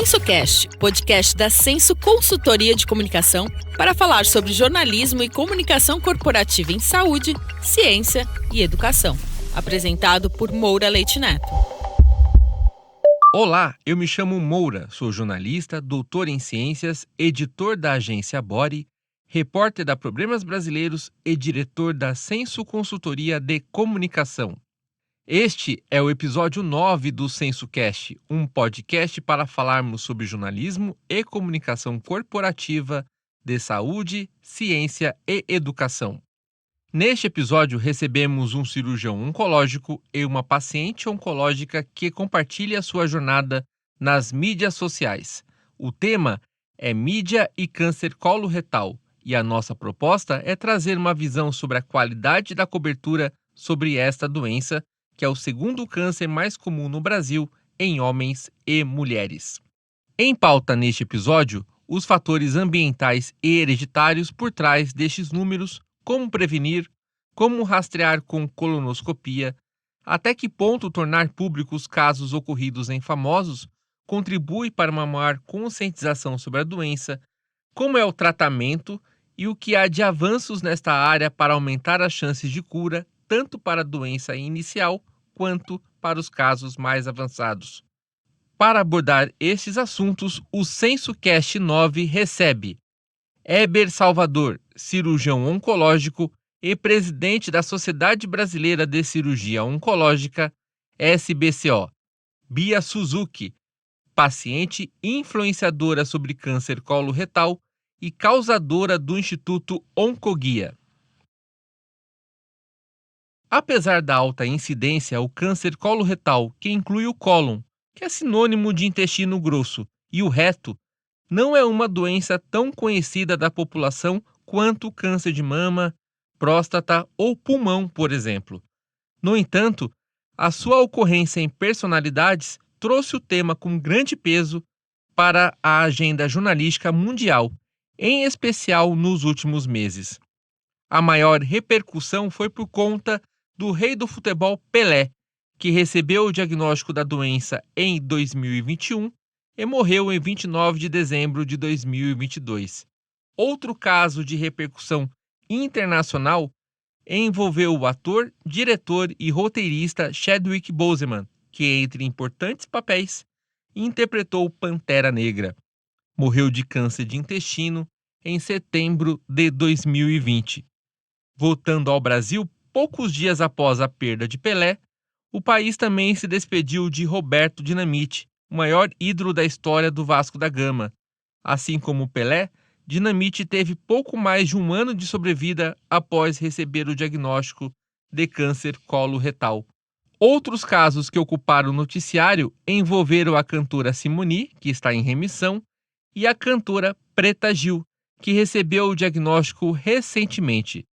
SensoCast, podcast da Senso Consultoria de Comunicação, para falar sobre jornalismo e comunicação corporativa em saúde, ciência e educação. Apresentado por Moura Leite Neto. Olá, eu me chamo Moura, sou jornalista, doutor em ciências, editor da agência Body, repórter da Problemas Brasileiros e diretor da Senso Consultoria de Comunicação. Este é o episódio 9 do SensoCast, um podcast para falarmos sobre jornalismo e comunicação corporativa de saúde, ciência e educação. Neste episódio, recebemos um cirurgião oncológico e uma paciente oncológica que compartilha sua jornada nas mídias sociais. O tema é mídia e câncer coloretal, e a nossa proposta é trazer uma visão sobre a qualidade da cobertura sobre esta doença, que é o segundo câncer mais comum no Brasil em homens e mulheres. Em pauta neste episódio, os fatores ambientais e hereditários por trás destes números, como prevenir, como rastrear com colonoscopia, até que ponto tornar públicos casos ocorridos em famosos contribui para uma maior conscientização sobre a doença, como é o tratamento e o que há de avanços nesta área para aumentar as chances de cura, tanto para a doença inicial quanto para os casos mais avançados. Para abordar estes assuntos, o SensoCast 9 recebe Heber Salvador, cirurgião oncológico e presidente da Sociedade Brasileira de Cirurgia Oncológica, SBCO. Bia Suzuki, paciente influenciadora sobre câncer coloretal e causadora do Instituto Oncoguia. Apesar da alta incidência, o câncer coloretal, que inclui o cólon, que é sinônimo de intestino grosso, e o reto, não é uma doença tão conhecida da população quanto o câncer de mama, próstata ou pulmão, por exemplo. No entanto, a sua ocorrência em personalidades trouxe o tema com grande peso para a agenda jornalística mundial, em especial nos últimos meses. A maior repercussão foi por conta do rei do futebol Pelé, que recebeu o diagnóstico da doença em 2021 e morreu em 29 de dezembro de 2022. Outro caso de repercussão internacional envolveu o ator, diretor e roteirista Chadwick Boseman, que, entre importantes papéis, interpretou Pantera Negra. Morreu de câncer de intestino em setembro de 2020. Voltando ao Brasil, poucos dias após a perda de Pelé, o país também se despediu de Roberto Dinamite, o maior ídolo da história do Vasco da Gama. Assim como Pelé, Dinamite teve pouco mais de um ano de sobrevida após receber o diagnóstico de câncer coloretal. Outros casos que ocuparam o noticiário envolveram a cantora Simone, que está em remissão, e a cantora Preta Gil, que recebeu o diagnóstico recentemente.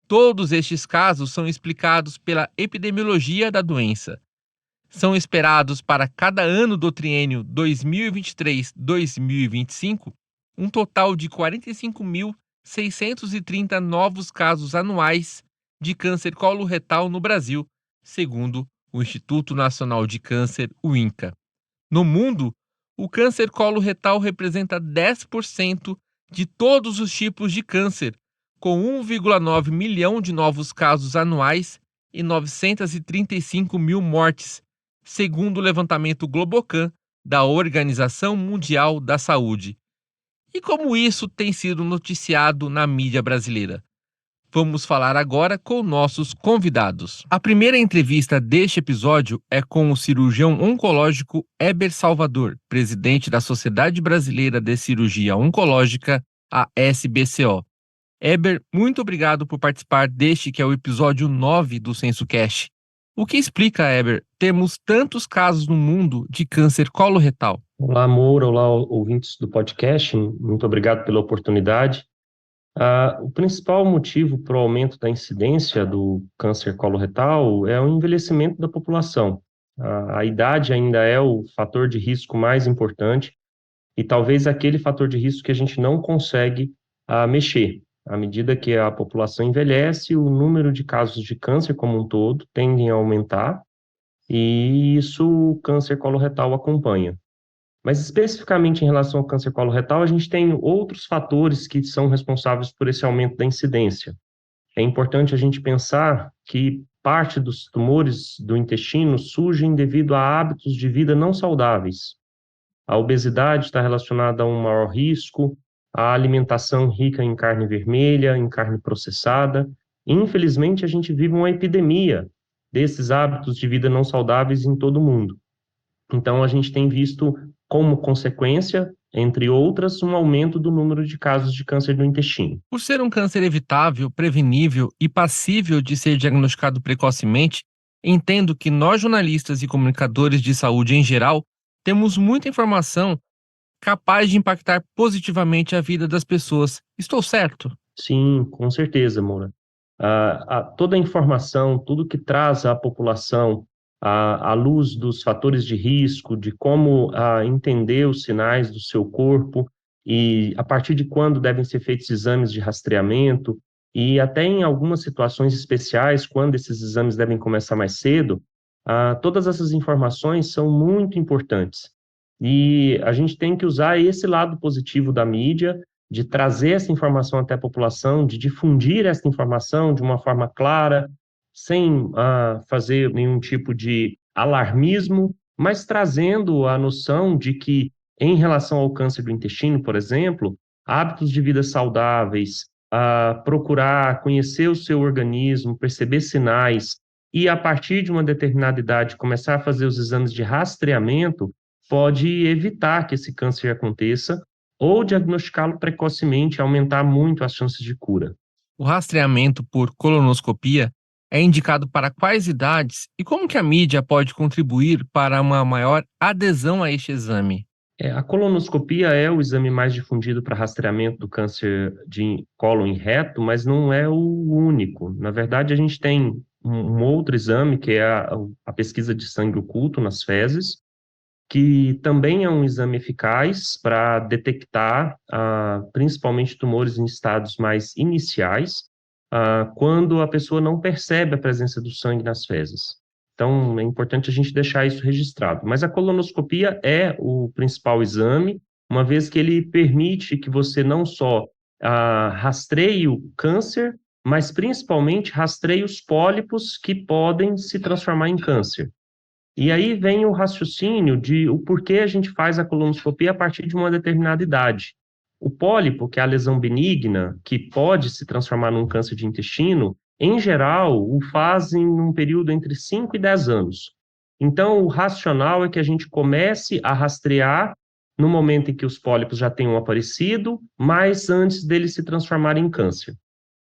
Todos estes casos são explicados pela epidemiologia da doença. São esperados para cada ano do triênio 2023-2025 um total de 45.630 novos casos anuais de câncer coloretal no Brasil, segundo o Instituto Nacional de Câncer, o INCA. No mundo, o câncer coloretal representa 10% de todos os tipos de câncer, com 1,9 milhão de novos casos anuais e 935 mil mortes, segundo o levantamento Globocan da Organização Mundial da Saúde. E como isso tem sido noticiado na mídia brasileira? Vamos falar agora com nossos convidados. A primeira entrevista deste episódio é com o cirurgião oncológico Heber Salvador, presidente da Sociedade Brasileira de Cirurgia Oncológica, a SBCO. Heber, muito obrigado por participar deste que é o episódio 9 do SensoCast. O que explica, Heber, termos tantos casos no mundo de câncer coloretal? Olá, Moura, olá, ouvintes do podcast, muito obrigado pela oportunidade. O principal motivo para o aumento da incidência do câncer coloretal é o envelhecimento da população. A idade ainda é o fator de risco mais importante e talvez aquele fator de risco que a gente não consegue mexer. À medida que a população envelhece, o número de casos de câncer como um todo tendem a aumentar e isso o câncer coloretal acompanha. Mas especificamente em relação ao câncer coloretal, a gente tem outros fatores que são responsáveis por esse aumento da incidência. É importante a gente pensar que parte dos tumores do intestino surgem devido a hábitos de vida não saudáveis. A obesidade está relacionada a um maior risco, a alimentação rica em carne vermelha, em carne processada. E, infelizmente, a gente vive uma epidemia desses hábitos de vida não saudáveis em todo o mundo. Então, a gente tem visto como consequência, entre outras, um aumento do número de casos de câncer do intestino. Por ser um câncer evitável, prevenível e passível de ser diagnosticado precocemente, entendo que nós, jornalistas e comunicadores de saúde em geral, temos muita informação capaz de impactar positivamente a vida das pessoas. Estou certo? Sim, com certeza, Moura. Toda a informação, tudo que traz à população à luz dos fatores de risco, de como entender os sinais do seu corpo e a partir de quando devem ser feitos exames de rastreamento e até em algumas situações especiais, quando esses exames devem começar mais cedo, todas essas informações são muito importantes. E a gente tem que usar esse lado positivo da mídia de trazer essa informação até a população, de difundir essa informação de uma forma clara, sem fazer nenhum tipo de alarmismo, mas trazendo a noção de que, em relação ao câncer do intestino, por exemplo, hábitos de vida saudáveis, procurar conhecer o seu organismo, perceber sinais, e a partir de uma determinada idade começar a fazer os exames de rastreamento, pode evitar que esse câncer aconteça ou diagnosticá-lo precocemente, aumentar muito as chances de cura. O rastreamento por colonoscopia é indicado para quais idades e como que a mídia pode contribuir para uma maior adesão a este exame? A colonoscopia é o exame mais difundido para rastreamento do câncer de cólon e reto, mas não é o único. Na verdade, a gente tem um outro exame, que é a pesquisa de sangue oculto nas fezes, que também é um exame eficaz para detectar principalmente tumores em estados mais iniciais, quando a pessoa não percebe a presença do sangue nas fezes. Então, é importante a gente deixar isso registrado. Mas a colonoscopia é o principal exame, uma vez que ele permite que você não só rastreie o câncer, mas principalmente rastreie os pólipos que podem se transformar em câncer. E aí vem o raciocínio de o porquê a gente faz a colonoscopia a partir de uma determinada idade. O pólipo, que é a lesão benigna, que pode se transformar num câncer de intestino, em geral, o fazem num período entre 5 e 10 anos. Então, o racional é que a gente comece a rastrear no momento em que os pólipos já tenham aparecido, mas antes deles se transformarem em câncer.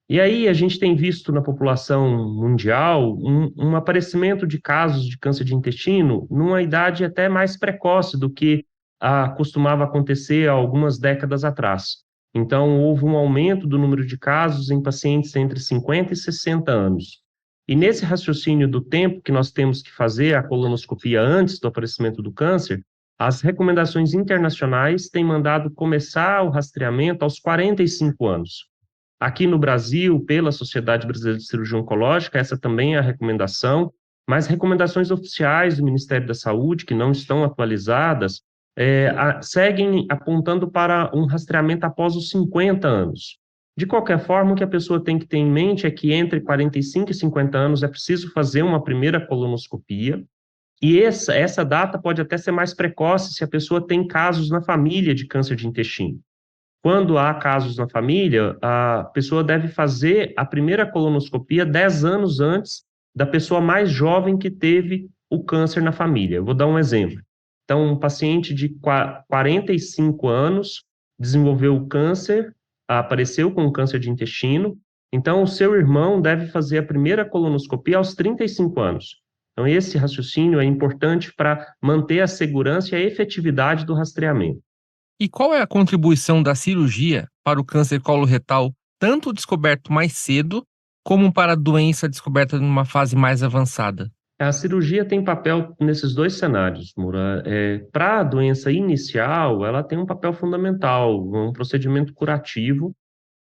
E aí a gente tem visto na população mundial um aparecimento de casos de câncer de intestino numa idade até mais precoce do que costumava acontecer há algumas décadas atrás. Então, houve um aumento do número de casos em pacientes entre 50 e 60 anos. E nesse raciocínio do tempo que nós temos que fazer a colonoscopia antes do aparecimento do câncer, as recomendações internacionais têm mandado começar o rastreamento aos 45 anos. Aqui no Brasil, pela Sociedade Brasileira de Cirurgia Oncológica, essa também é a recomendação, mas recomendações oficiais do Ministério da Saúde, que não estão atualizadas, seguem apontando para um rastreamento após os 50 anos. De qualquer forma, o que a pessoa tem que ter em mente é que entre 45 e 50 anos é preciso fazer uma primeira colonoscopia, e essa data pode até ser mais precoce se a pessoa tem casos na família de câncer de intestino. Quando há casos na família, a pessoa deve fazer a primeira colonoscopia 10 anos antes da pessoa mais jovem que teve o câncer na família. Eu vou dar um exemplo. Então, um paciente de 45 anos desenvolveu o câncer, apareceu com câncer de intestino, então o seu irmão deve fazer a primeira colonoscopia aos 35 anos. Então, esse raciocínio é importante para manter a segurança e a efetividade do rastreamento. E qual é a contribuição da cirurgia para o câncer coloretal, tanto descoberto mais cedo, como para a doença descoberta numa fase mais avançada? A cirurgia tem papel nesses dois cenários, Moura. Para a doença inicial, ela tem um papel fundamental, um procedimento curativo,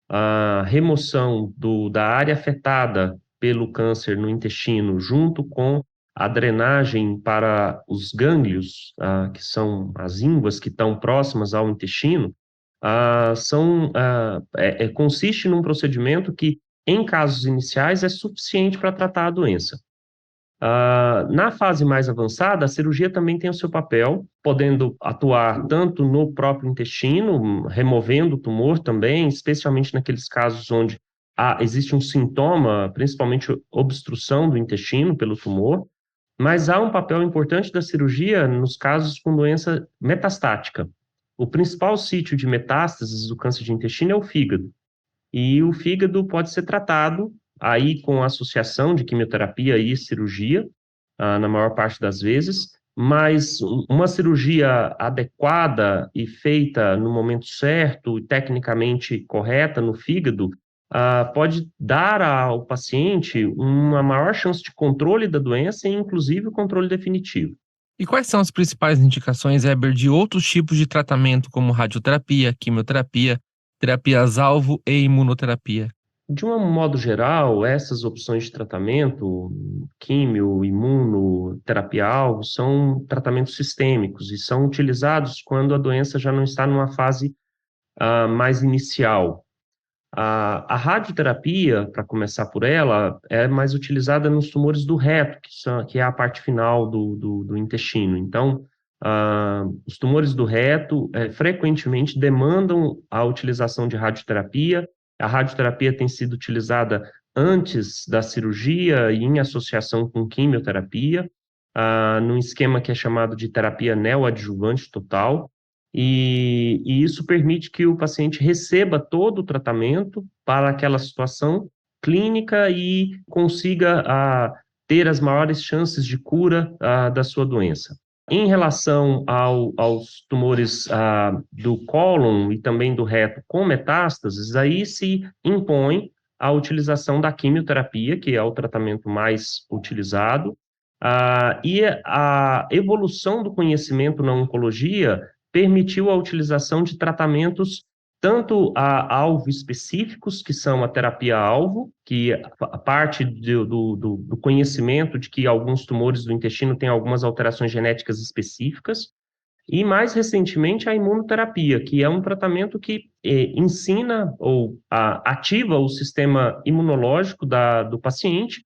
a remoção da área afetada pelo câncer no intestino, junto com a drenagem para os gânglios, que são as ínguas que estão próximas ao intestino, consiste num procedimento que, em casos iniciais, é suficiente para tratar a doença. Na fase mais avançada, a cirurgia também tem o seu papel, podendo atuar tanto no próprio intestino, removendo o tumor também, especialmente naqueles casos onde existe um sintoma, principalmente obstrução do intestino pelo tumor, mas há um papel importante da cirurgia nos casos com doença metastática. O principal sítio de metástases do câncer de intestino é o fígado. E o fígado pode ser tratado aí com associação de quimioterapia e cirurgia, na maior parte das vezes, mas uma cirurgia adequada e feita no momento certo e tecnicamente correta no fígado, pode dar ao paciente uma maior chance de controle da doença e, inclusive, o controle definitivo. E quais são as principais indicações, Heber, de outros tipos de tratamento, como radioterapia, quimioterapia, terapias-alvo e imunoterapia? De um modo geral, essas opções de tratamento, químio, imuno, terapia-alvo, são tratamentos sistêmicos e são utilizados quando a doença já não está numa fase mais inicial. A radioterapia, para começar por ela, é mais utilizada nos tumores do reto, que é a parte final do intestino. Então, os tumores do reto frequentemente demandam a utilização de radioterapia. A radioterapia tem sido utilizada antes da cirurgia e em associação com quimioterapia, num esquema que é chamado de terapia neoadjuvante total. E isso permite que o paciente receba todo o tratamento para aquela situação clínica e consiga ter as maiores chances de cura da sua doença. Em relação aos tumores do cólon e também do reto com metástases, aí se impõe a utilização da quimioterapia, que é o tratamento mais utilizado, e a evolução do conhecimento na oncologia permitiu a utilização de tratamentos tanto alvo específicos, que são a terapia-alvo, que parte do conhecimento de que alguns tumores do intestino têm algumas alterações genéticas específicas, e mais recentemente a imunoterapia, que é um tratamento que ensina ou ativa o sistema imunológico do paciente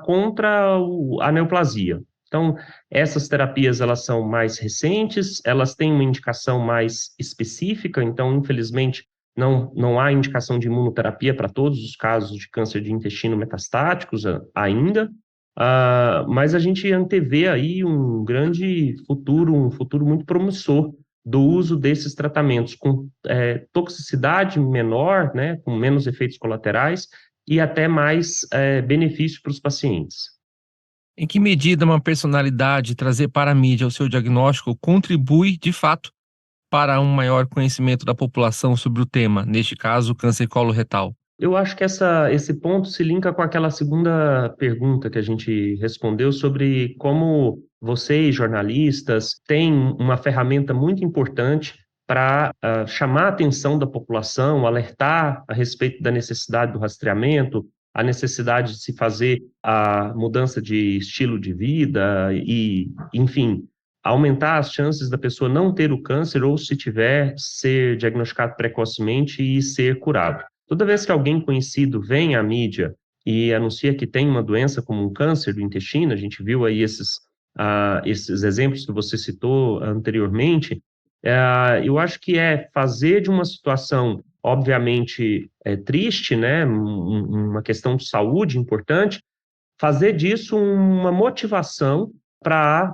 contra a neoplasia. Então, essas terapias, elas são mais recentes, elas têm uma indicação mais específica, então, infelizmente, não há indicação de imunoterapia para todos os casos de câncer de intestino metastáticos ainda, mas a gente antevê aí um grande futuro, um futuro muito promissor do uso desses tratamentos com toxicidade menor, né, com menos efeitos colaterais e até mais benefício para os pacientes. Em que medida uma personalidade trazer para a mídia o seu diagnóstico contribui, de fato, para um maior conhecimento da população sobre o tema, neste caso, câncer coloretal? Eu acho que esse ponto se linka com aquela segunda pergunta que a gente respondeu sobre como vocês, jornalistas, têm uma ferramenta muito importante para chamar a atenção da população, alertar a respeito da necessidade do rastreamento, a necessidade de se fazer a mudança de estilo de vida e, enfim, aumentar as chances da pessoa não ter o câncer ou, se tiver, ser diagnosticado precocemente e ser curado. Toda vez que alguém conhecido vem à mídia e anuncia que tem uma doença como um câncer do intestino, a gente viu aí esses exemplos que você citou anteriormente, eu acho que é fazer de uma situação, obviamente, triste, né, uma questão de saúde importante, fazer disso uma motivação para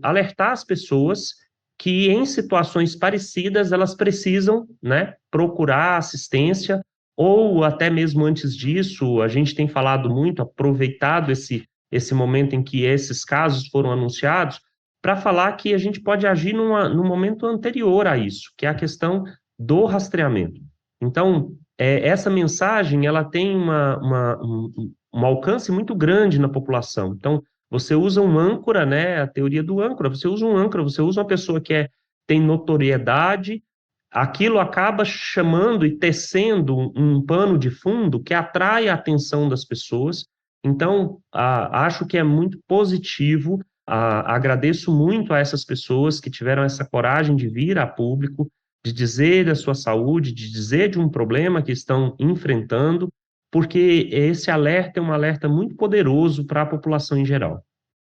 alertar as pessoas que em situações parecidas elas precisam, né, procurar assistência, ou até mesmo antes disso, a gente tem falado muito, aproveitado esse momento em que esses casos foram anunciados, para falar que a gente pode agir num momento anterior a isso, que é a questão do rastreamento. Então, essa mensagem, ela tem um alcance muito grande na população. Então, você usa um âncora, né, a teoria do âncora, você usa um âncora, você usa uma pessoa que tem notoriedade, aquilo acaba chamando e tecendo um pano de fundo que atrai a atenção das pessoas Então, acho que é muito positivo, agradeço muito a essas pessoas que tiveram essa coragem de vir a público, de dizer da sua saúde, de dizer de um problema que estão enfrentando, porque esse alerta é um alerta muito poderoso para a população em geral.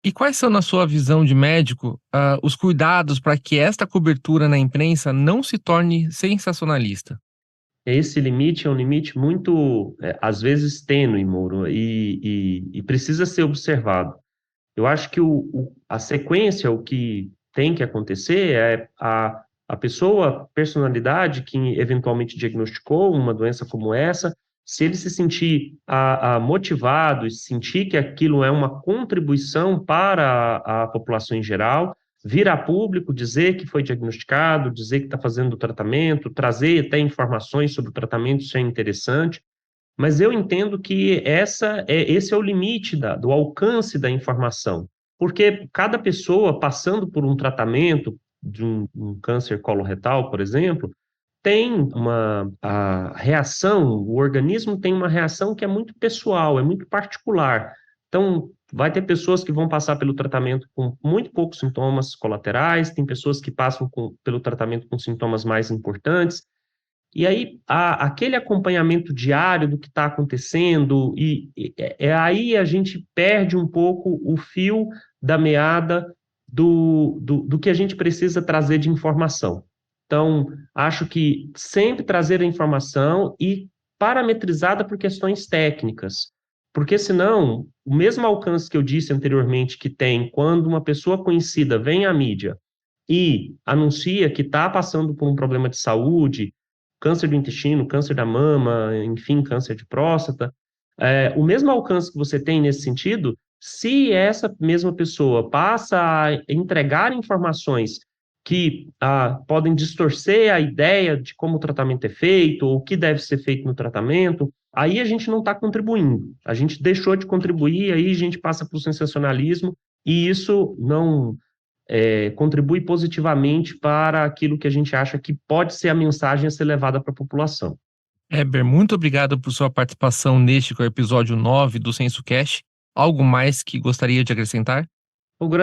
E quais são, na sua visão de médico, os cuidados para que esta cobertura na imprensa não se torne sensacionalista? Esse limite é um limite muito, às vezes, tênue, Moro, e precisa ser observado. Eu acho que a sequência, o que tem que acontecer é a pessoa, personalidade que eventualmente diagnosticou uma doença como essa, se ele se sentir motivado e sentir que aquilo é uma contribuição para a população em geral, vir a público, dizer que foi diagnosticado, dizer que está fazendo o tratamento, trazer até informações sobre o tratamento, isso é interessante. Mas eu entendo que esse é o limite do alcance da informação, porque cada pessoa passando por um tratamento de um câncer coloretal, por exemplo, tem a reação, o organismo tem uma reação que é muito pessoal, é muito particular. Então, vai ter pessoas que vão passar pelo tratamento com muito poucos sintomas colaterais, tem pessoas que passam pelo tratamento com sintomas mais importantes, e aí, aquele acompanhamento diário do que está acontecendo, aí a gente perde um pouco o fio da meada do que a gente precisa trazer de informação. Então, acho que sempre trazer a informação e parametrizada por questões técnicas, porque senão, o mesmo alcance que eu disse anteriormente que tem quando uma pessoa conhecida vem à mídia e anuncia que está passando por um problema de saúde, câncer do intestino, câncer da mama, enfim, câncer de próstata, o mesmo alcance que você tem nesse sentido, se essa mesma pessoa passa a entregar informações que podem distorcer a ideia de como o tratamento é feito, ou o que deve ser feito no tratamento, aí a gente não está contribuindo. A gente deixou de contribuir, aí a gente passa para o sensacionalismo, e isso não contribui positivamente para aquilo que a gente acha que pode ser a mensagem a ser levada para a população. Heber, muito obrigado por sua participação neste que é o episódio 9 do SensoCast. Algo mais que gostaria de acrescentar?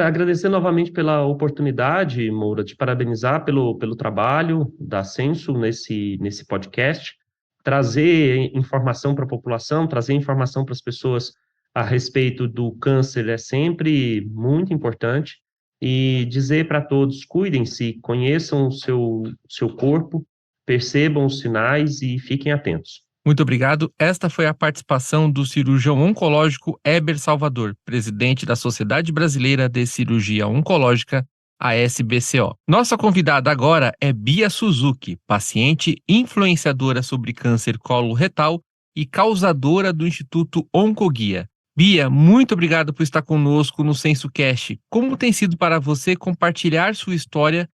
Agradecer novamente pela oportunidade, Moura, te parabenizar pelo trabalho da Senso nesse podcast, trazer informação para a população, trazer informação para as pessoas a respeito do câncer é sempre muito importante, e dizer para todos, cuidem-se, conheçam o seu corpo, percebam os sinais e fiquem atentos. Muito obrigado. Esta foi a participação do cirurgião oncológico Heber Salvador, presidente da Sociedade Brasileira de Cirurgia Oncológica, a SBCO. Nossa convidada agora é Bia Suzuki, paciente influenciadora sobre câncer coloretal e causadora do Instituto Oncoguia. Bia, muito obrigado por estar conosco no SensoCast. Como tem sido para você compartilhar sua história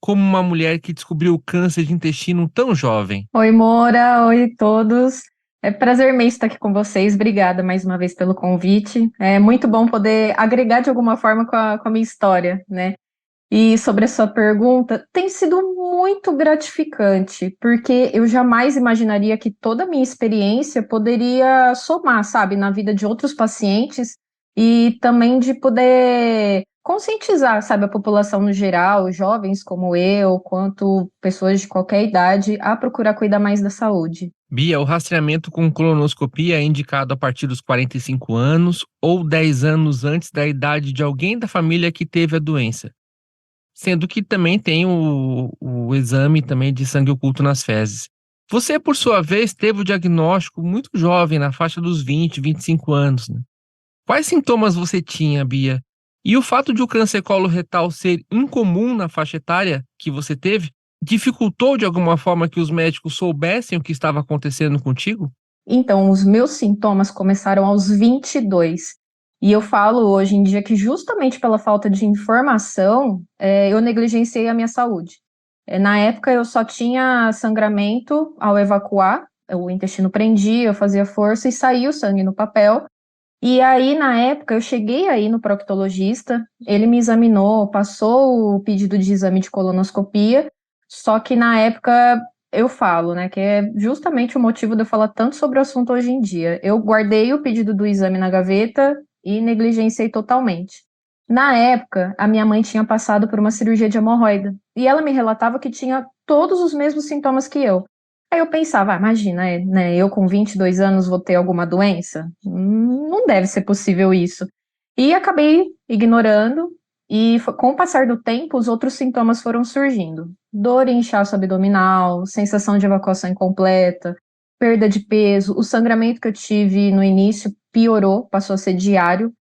como uma mulher que descobriu o câncer de intestino tão jovem? Oi, Moura, oi todos. É prazer imenso estar aqui com vocês. Obrigada mais uma vez pelo convite. É muito bom poder agregar de alguma forma com a minha história, né? E sobre a sua pergunta, tem sido muito gratificante, porque eu jamais imaginaria que toda a minha experiência poderia somar, sabe, na vida de outros pacientes e também de poder conscientizar, sabe, a população no geral, jovens como eu, quanto pessoas de qualquer idade, a procurar cuidar mais da saúde. Bia, o rastreamento com colonoscopia é indicado a partir dos 45 anos ou 10 anos antes da idade de alguém da família que teve a doença. Sendo que também tem o exame também de sangue oculto nas fezes. Você, por sua vez, teve o diagnóstico muito jovem, na faixa dos 20, 25 anos, né? Quais sintomas você tinha, Bia? E o fato de o câncer coloretal ser incomum na faixa etária que você teve, dificultou de alguma forma que os médicos soubessem o que estava acontecendo contigo? Então, os meus sintomas começaram aos 22. E eu falo hoje em dia que justamente pela falta de informação, eu negligenciei a minha saúde. Na época eu só tinha sangramento ao evacuar, o intestino prendia, eu fazia força e saía o sangue no papel. E aí, na época, eu cheguei aí no proctologista, ele me examinou, passou o pedido de exame de colonoscopia, só que na época eu falo, né, que é justamente o motivo de eu falar tanto sobre o assunto hoje em dia. Eu guardei o pedido do exame na gaveta e negligenciei totalmente. Na época, a minha mãe tinha passado por uma cirurgia de hemorroida e ela me relatava que tinha todos os mesmos sintomas que eu. Aí eu pensava, imagina, né, eu com 22 anos vou ter alguma doença? Não deve ser possível isso. E acabei ignorando, e com o passar do tempo, os outros sintomas foram surgindo. Dor e inchaço abdominal, sensação de evacuação incompleta, perda de peso, o sangramento que eu tive no início piorou, passou a ser diário.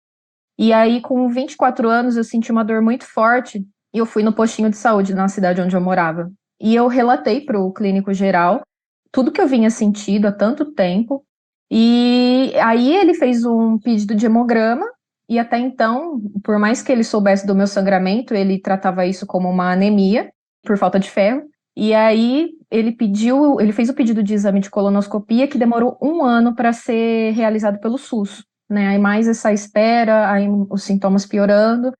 E aí, com 24 anos, eu senti uma dor muito forte e eu fui no postinho de saúde na cidade onde eu morava. E eu relatei para o clínico geral tudo que eu vinha sentindo há tanto tempo. E aí ele fez um pedido de hemograma e até então, por mais que ele soubesse do meu sangramento, ele tratava isso como uma anemia por falta de ferro. E aí ele fez o pedido de exame de colonoscopia que demorou 1 ano para ser realizado pelo SUS, né? Aí mais essa espera, aí os sintomas piorando,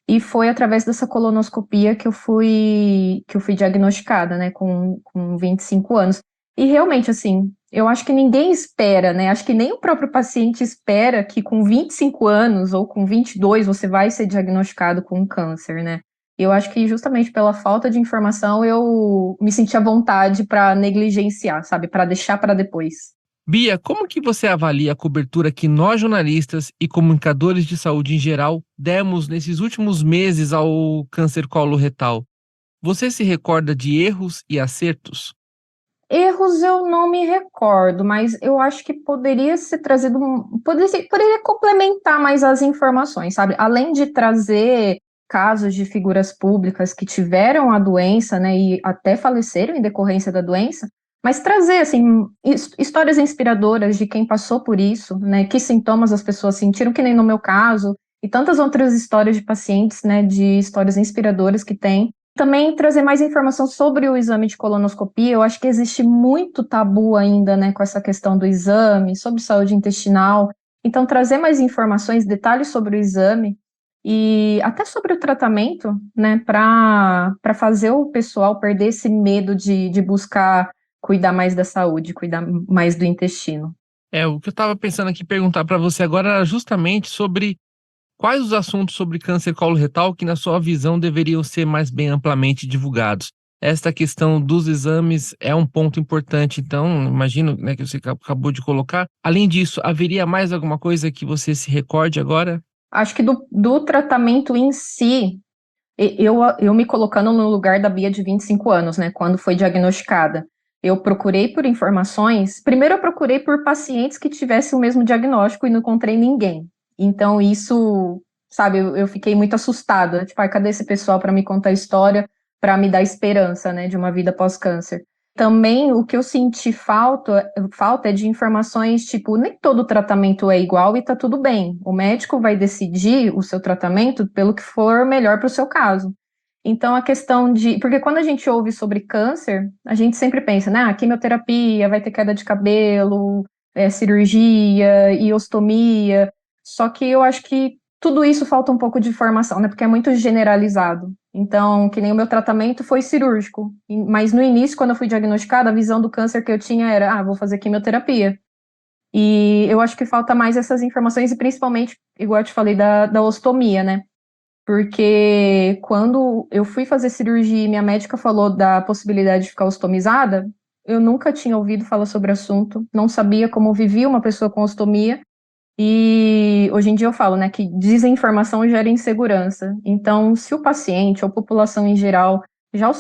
e foi através dessa colonoscopia que eu fui diagnosticada, né, com 25 anos. E realmente, assim, eu acho que ninguém espera, né? Acho que nem o próprio paciente espera que com 25 anos ou com 22 você vai ser diagnosticado com um câncer, né? Eu acho que justamente pela falta de informação eu me senti à vontade para negligenciar, sabe? Para deixar para depois. Bia, como que você avalia a cobertura que nós jornalistas e comunicadores de saúde em geral demos nesses últimos meses ao câncer coloretal? Você se recorda de erros e acertos? Erros eu não me recordo, mas eu acho que poderia ser trazido, poderia complementar mais as informações, sabe? Além de trazer casos de figuras públicas que tiveram a doença, né, e até faleceram em decorrência da doença, mas trazer, assim, histórias inspiradoras de quem passou por isso, né, que sintomas as pessoas sentiram, que nem no meu caso, e tantas outras histórias de pacientes, né, de histórias inspiradoras que tem. Também trazer mais informação sobre o exame de colonoscopia. Eu acho que existe muito tabu ainda, né, com essa questão do exame, sobre saúde intestinal. Então, trazer mais informações, detalhes sobre o exame e até sobre o tratamento, né, para fazer o pessoal perder esse medo de buscar cuidar mais da saúde, cuidar mais do intestino. O que eu estava pensando aqui perguntar para você agora era justamente sobre quais os assuntos sobre câncer coloretal que, na sua visão, deveriam ser mais bem amplamente divulgados? Esta questão dos exames é um ponto importante, então, imagino, né, que você acabou de colocar. Além disso, haveria mais alguma coisa que você se recorde agora? Acho que do tratamento em si, eu me colocando no lugar da Bia de 25 anos, né, quando foi diagnosticada, eu procurei por informações. Primeiro, eu procurei por pacientes que tivessem o mesmo diagnóstico e não encontrei ninguém. Então, isso, sabe, eu fiquei muito assustada. Tipo, ai, cadê esse pessoal para me contar a história, para me dar esperança, né, de uma vida pós-câncer? Também o que eu senti falta é de informações, tipo, nem todo tratamento é igual e tá tudo bem. O médico vai decidir o seu tratamento pelo que for melhor para o seu caso. Então, a questão de. Porque quando a gente ouve sobre câncer, a gente sempre pensa, né? Quimioterapia, vai ter queda de cabelo, cirurgia e ostomia. Só que eu acho que tudo isso falta um pouco de informação, né? Porque é muito generalizado. Então, que nem o meu tratamento foi cirúrgico. Mas no início, quando eu fui diagnosticada, a visão do câncer que eu tinha era, vou fazer quimioterapia. E eu acho que falta mais essas informações, e principalmente, igual eu te falei, da ostomia, né? Porque quando eu fui fazer cirurgia e minha médica falou da possibilidade de ficar ostomizada, eu nunca tinha ouvido falar sobre o assunto, não sabia como vivia uma pessoa com ostomia, e hoje em dia eu falo, né, que desinformação gera insegurança. Então, se o paciente ou a população em geral já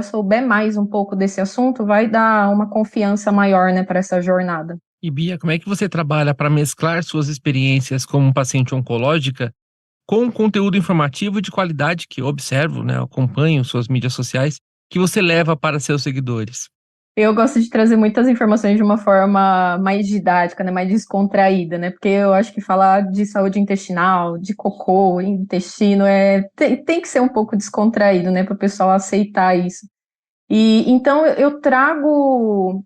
souber mais um pouco desse assunto, vai dar uma confiança maior, né, para essa jornada. E Bia, como é que você trabalha para mesclar suas experiências como paciente oncológica com um conteúdo informativo de qualidade que eu observo, né, eu acompanho suas mídias sociais, que você leva para seus seguidores? Eu gosto de trazer muitas informações de uma forma mais didática, né, mais descontraída, né? Porque eu acho que falar de saúde intestinal, de cocô, intestino, tem que ser um pouco descontraído, né, para o pessoal aceitar isso. E então eu trago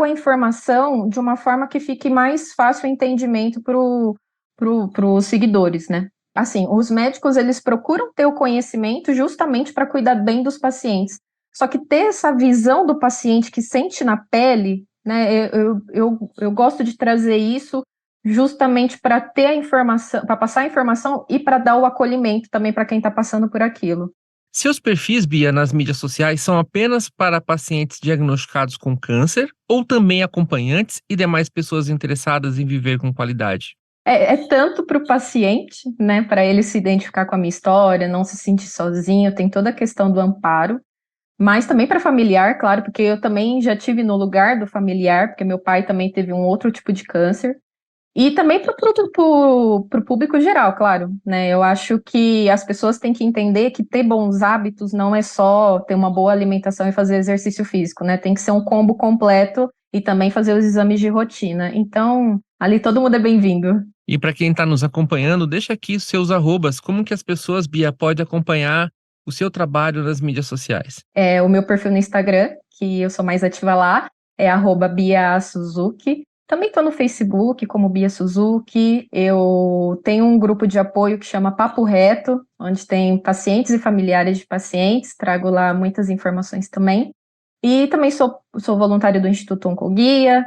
a informação de uma forma que fique mais fácil o entendimento para os seguidores, né? Assim, os médicos eles procuram ter o conhecimento justamente para cuidar bem dos pacientes. Só que ter essa visão do paciente que sente na pele, né, eu gosto de trazer isso justamente para ter a informação, para passar a informação e para dar o acolhimento também para quem está passando por aquilo. Seus perfis, Bia, nas mídias sociais são apenas para pacientes diagnosticados com câncer ou também acompanhantes e demais pessoas interessadas em viver com qualidade? É tanto para o paciente, né, para ele se identificar com a minha história, não se sentir sozinho, tem toda a questão do amparo, mas também para familiar, claro, porque eu também já tive no lugar do familiar, porque meu pai também teve um outro tipo de câncer. E também para o público geral, claro, né? Eu acho que as pessoas têm que entender que ter bons hábitos não é só ter uma boa alimentação e fazer exercício físico, né? Tem que ser um combo completo e também fazer os exames de rotina. Então, ali todo mundo é bem-vindo. E para quem está nos acompanhando, deixa aqui os seus arrobas. Como que as pessoas, Bia, podem acompanhar o seu trabalho nas mídias sociais? O meu perfil no Instagram, que eu sou mais ativa lá, é @BiaSuzuki. Também estou no Facebook como Bia Suzuki. Eu tenho um grupo de apoio que chama Papo Reto, onde tem pacientes e familiares de pacientes. Trago lá muitas informações também. E também sou voluntária do Instituto Oncoguia,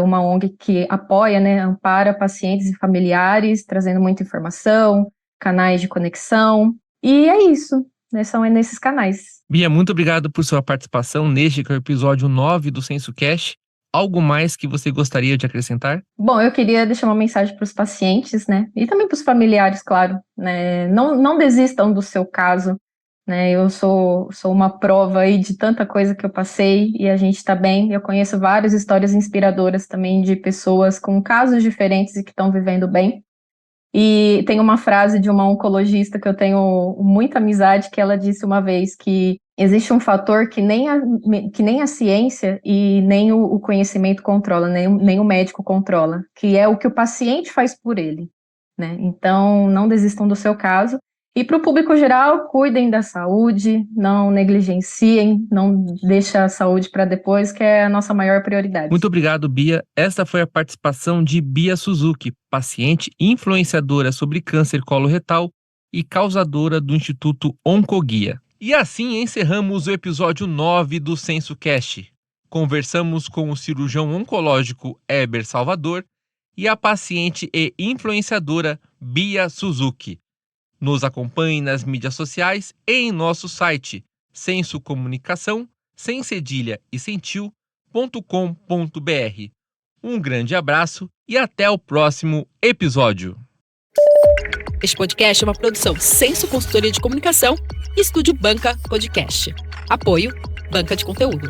uma ONG que apoia, né, ampara pacientes e familiares, trazendo muita informação, canais de conexão. E é isso, né, são nesses canais. Bia, muito obrigado por sua participação neste que é o episódio 9 do SensoCast. Algo mais que você gostaria de acrescentar? Bom, eu queria deixar uma mensagem para os pacientes, né? E também para os familiares, claro, né? Não desistam do seu caso, né? Eu sou uma prova aí de tanta coisa que eu passei e a gente está bem. Eu conheço várias histórias inspiradoras também de pessoas com casos diferentes e que estão vivendo bem. E tem uma frase de uma oncologista que eu tenho muita amizade, que ela disse uma vez que existe um fator que nem a ciência e nem o conhecimento controla, nem o médico controla, que é o que o paciente faz por ele, né? Então, não desistam do seu caso. E para o público geral, cuidem da saúde, não negligenciem, não deixem a saúde para depois, que é a nossa maior prioridade. Muito obrigado, Bia. Esta foi a participação de Bia Suzuki, paciente influenciadora sobre câncer coloretal e causadora do Instituto Oncoguia. E assim encerramos o episódio 9 do SensoCast. Conversamos com o cirurgião oncológico Heber Salvador e a paciente e influenciadora Bia Suzuki. Nos acompanhe nas mídias sociais e em nosso site sensocomunicação, sem cedilha e sem tio.com.br. Um grande abraço e até o próximo episódio. Este podcast é uma produção Senso Consultoria de Comunicação e Estúdio Banca Podcast. Apoio Banca de Conteúdo.